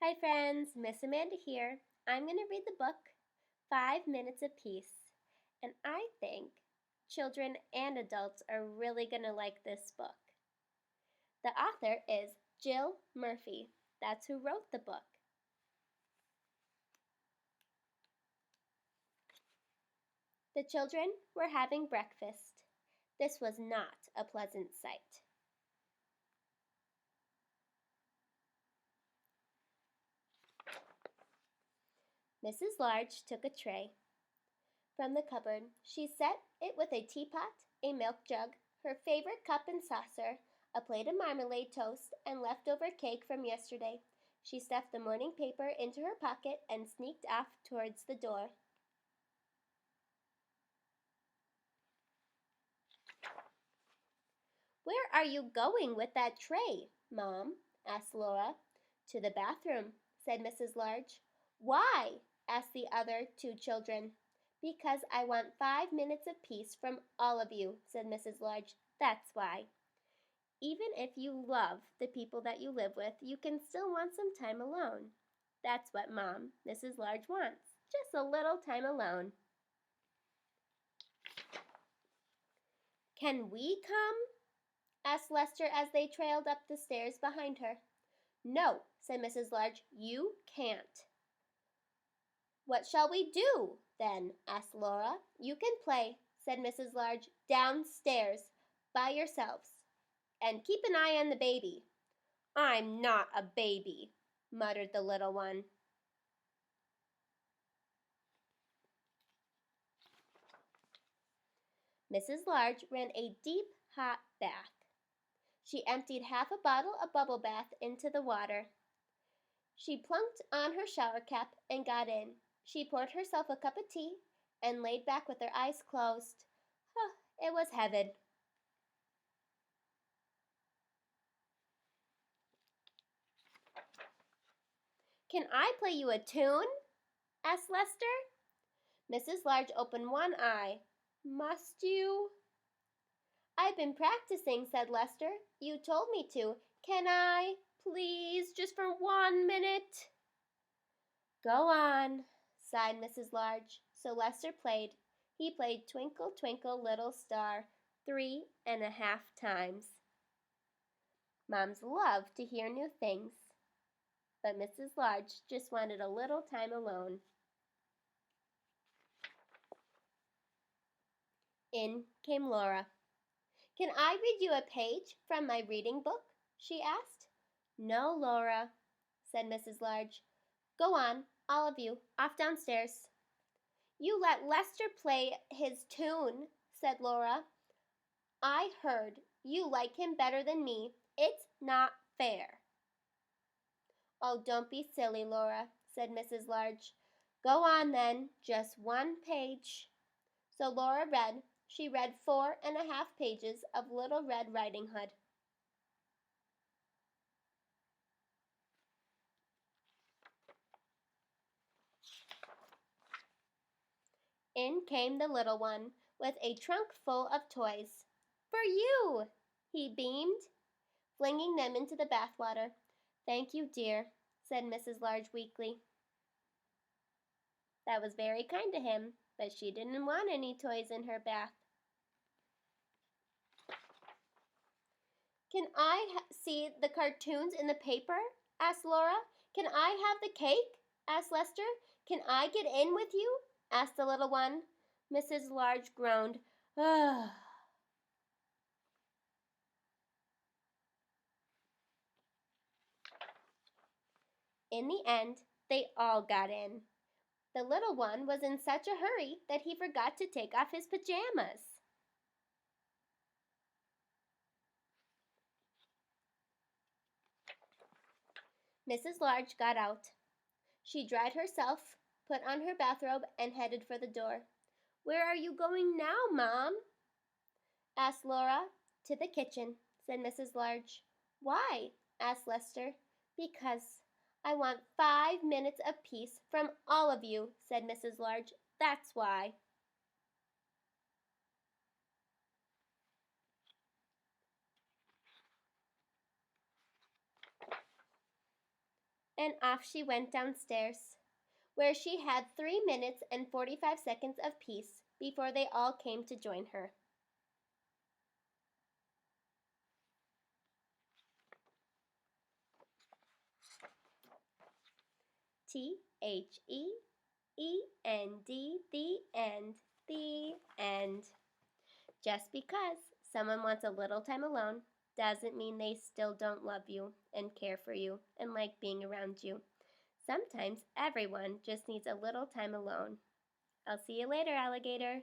Hi friends, Miss Amanda here. I'm going to read the book 5 Minutes Apiece, and I think children and adults are really going to like this book. The author is Jill Murphy. That's who wrote the book. The children were having breakfast. This was not a pleasant sight. Mrs. Large took a tray from the cupboard. She set it with a teapot, a milk jug, her favorite cup and saucer, a plate of marmalade toast, and leftover cake from yesterday. She stuffed the morning paper into her pocket and sneaked off towards the door. "Where are you going with that tray, Mom?" asked Laura. "To the bathroom," said Mrs. Large. "Why?" asked the other two children. "Because I want 5 minutes apiece from all of you," said Mrs. Large. "That's why." Even if you love the people that you live with, you can still want some time alone. That's what Mrs. Large wants. Just a little time alone. "Can we come?" asked Lester as they trailed up the stairs behind her. "No," said Mrs. Large, "you can't." "What shall we do, then?" asked Laura. "You can play," said Mrs. Large, "downstairs, by yourselves. And keep an eye on the baby." "I'm not a baby," muttered the little one. Mrs. Large ran a deep, hot bath. She emptied half a bottle of bubble bath into the water. She plunked on her shower cap and got in. She poured herself a cup of tea and laid back with her eyes closed. It was heaven. "Can I play you a tune?" asked Lester. Mrs. Large opened one eye. "Must you?" "I've been practicing," said Lester. "You told me to. Can I, please, just for 1 minute?" "Go on," sighed Mrs. Large. So Lester played. He played "Twinkle, Twinkle, Little Star" 3.5 times. Moms love to hear new things, but Mrs. Large just wanted a little time alone. In came Laura. "Can I read you a page from my reading book?" she asked. "No, Laura," said Mrs. Large. "Go on, all of you, off downstairs." "You let Lester play his tune," said Laura. "I heard you like him better than me. It's not fair." "Oh, don't be silly, Laura," said Mrs. Large. "Go on then, just one page." So Laura read. She read 4.5 pages of Little Red Riding Hood. In came the little one with a trunk full of toys. "For you," he beamed, flinging them into the bathwater. "Thank you, dear," said Mrs. Large weakly. That was very kind to him, but she didn't want any toys in her bath. "Can I see the cartoons in the paper?" asked Laura. "Can I have the cake?" asked Lester. "Can I get in with you?" asked the little one. Mrs. Large groaned. "Ugh." In the end, they all got in. The little one was in such a hurry that he forgot to take off his pajamas. Mrs. Large got out. She dried herself, put on her bathrobe, and headed for the door. "Where are you going now, Mom?" asked Laura. "To the kitchen," said Mrs. Large. "Why?" asked Lester. "Because I want 5 minutes apiece from all of you," said Mrs. Large. "That's why." And off she went downstairs, where she had 3 minutes and 45 seconds of peace before they all came to join her. THEEEND, the end, the end. Just because someone wants a little time alone doesn't mean they still don't love you and care for you and like being around you. Sometimes everyone just needs a little time alone. I'll see you later, alligator.